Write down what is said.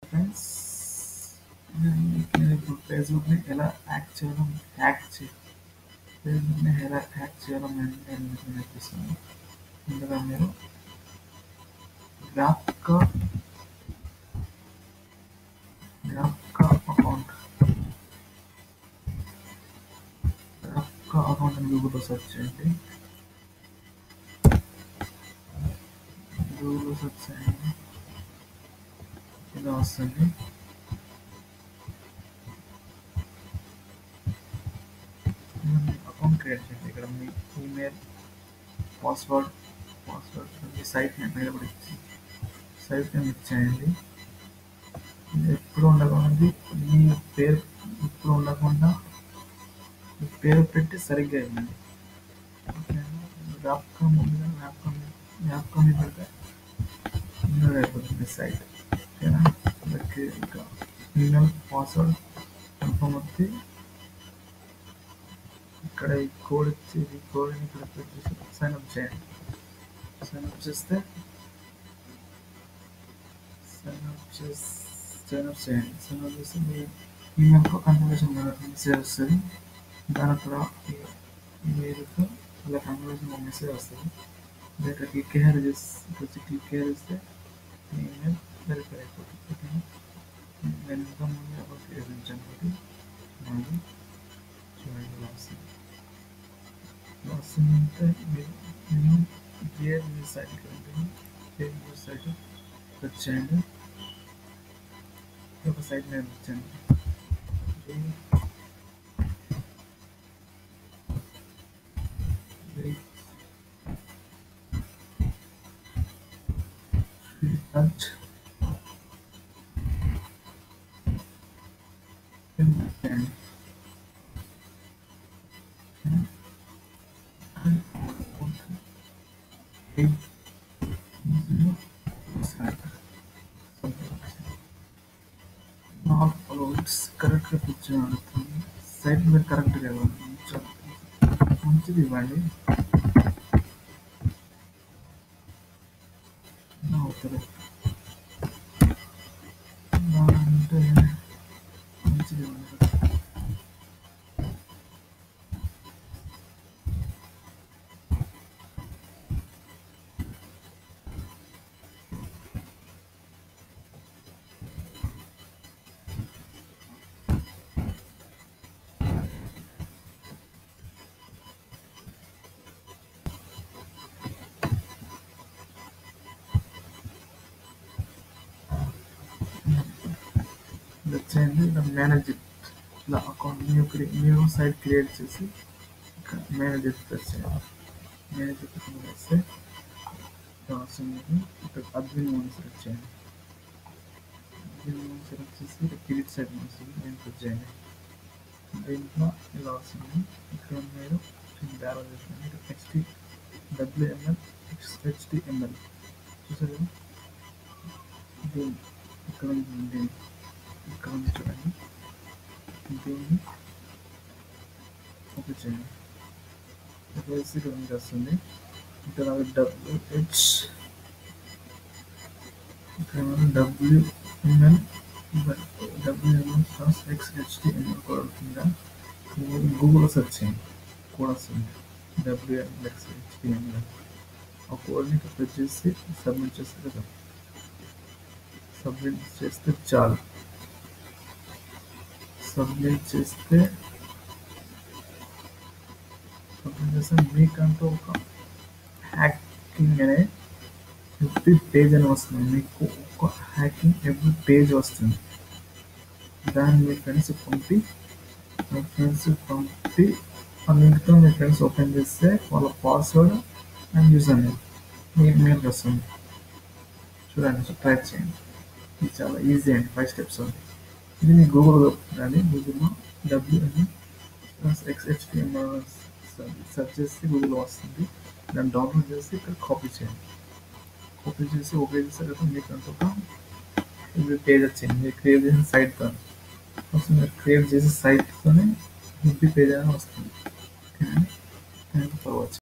Friends, నేను ఇప్పుడు ఫేస్బుక్ని ఎలా ఫేస్బుక్ని ఎలా హ్యాక్ చేయాలో నేను మీకు నేర్పిస్తాను. ముందుగా మీరు గ్రాఫ్కా గ్రాఫ్కా అకౌంట్ గ్రాఫ్కా అకౌంట్ అని గూగుల్లో సెర్చ్ చేయండి. ఇలా వస్తుంది. అకౌంట్ క్రియేట్ చేయండి. ఇక్కడ మీ ఈమెయిల్, పాస్వర్డ్ మీ సైట్ నేమ్ మీద కూడా ఇచ్చి సైట్ నేమ్ ఇచ్చేయండి. ఎప్పుడు ఉండకూడదు మీ పేరు ఇప్పుడు ఉండకుండా మీ పేరు పెట్టి సరిగ్గా ఇవ్వండి. ఓకేనా? ల్యాప్కామ్ పెడితే ముందుగా అయిపోతుంది సైట్. ఓకేనా? దానికి ఇంకా ఈమెయిల్, పాస్వర్డ్ కన్ఫర్మ్ వచ్చి ఇక్కడ ఈ కోడ్ ఇచ్చి ఈ కోడ్ని ఇక్కడ పెట్టేసి సైన్అప్ చేయండి. సైన్అప్ చేస్తే మీ ఈమెయిల్కు కన్ఫర్మేషన్ మెసేజ్ వస్తుంది. దాని తర్వాత ఈమెయిల్కు ఇలా కన్ఫర్మేషన్ మెసేజ్ వస్తుంది. ఇక్కడ క్లిక్ చేస్తే మీ ఈమెయిల్ వెరిఫై అయిపోతుంది. ఓకేనా? నేను ఇంకా ముందు అకౌంట్ క్రియేట్ చేయించాను కాబట్టి మళ్ళీ చూడండి ఇలా వస్తుందంటే నేను క్రియేట్ మీ సైట్ సెర్చ్ చేయండి. ఒక సైట్ నేను ఇచ్చాను. కరెక్ట్గా పిక్చర్ అడుగుతుంది. సైట్ మీరు కరెక్ట్గా ఇవ్వండి, మంచిది ఇవ్వండి. అవుతుంది అంటే మంచిది ఇవ్వండి. చేయండి. ఇలా మేనేజ్ ఇలా అకౌంట్ న్యూ సైట్ క్రియేట్ చేసి మేనేజ్ ప్రెస్ చేయాలి. మేనేజ్ వేస్తే ఇక్కడ అడ్మిన్ మోడ్ సెలెక్ట్ చేయండి. అడ్మిన్ మోడ్ సెలెక్ట్ చేసి క్రియేట్ సైట్ వస్తుంది. నేను ప్రెస్ చేయండి. దీంట్లో ఇలా వస్తుంది. ఇక్కడ మీరు బ్యారో చేస్తుంది. HTML చూసారు. ఇక్కడ నుంచి చూడండి. దీన్ని ఓకే చేయండి. ఇక్కడ నుంచి వస్తుంది. ఇక్కడ WML కోడ్ కింద గూగుల్లో సెర్చ్ చేయండి. కోడ్ వస్తుంది WML. ఆ కోడ్ని ఇక్కడ ప్రెస్ చేసి సబ్మిట్ చేస్తే చాలు. సబ్మిట్ చేస్తే మీకంటూ ఒక హ్యాకింగ్ అనే ఎవ్రీ పేజ్ అని వస్తుంది. మీకు ఒక హ్యాకింగ్ ఎవ్రీ పేజ్ వస్తుంది. దాన్ని మీ ఫ్రెండ్స్ పంపి ఆ లింక్తో మీ ఫ్రెండ్స్ ఓపెన్ చేస్తే వాళ్ళ పాస్వర్డ్ అండ్ యూజర్ నేమ్ మీ మెయిల్కి వస్తుంది. చూడండి, ట్రై చేయండి. ఇది చాలా ఈజీ అండి. 5 స్టెప్స్ ఉంది. ఇది మీ గూగుల్లో రండి. గూగుల్లో WML/XHTML సెర్చ్ చేసి గూగుల్లో వస్తుంది. దాన్ని డౌన్లోడ్ చేసి ఇక్కడ కాపీ చేయండి. కాపీ చేసి ఓపెన్ చేస్తే కదా మీకు అంతా ఇది పేజ్ వచ్చింది. మీరు క్రియేట్ చేసిన సైట్తో మీరు క్రియేట్ చేసే సైట్తోనే పేజ్ అనేది వస్తుంది. Thank you for watching.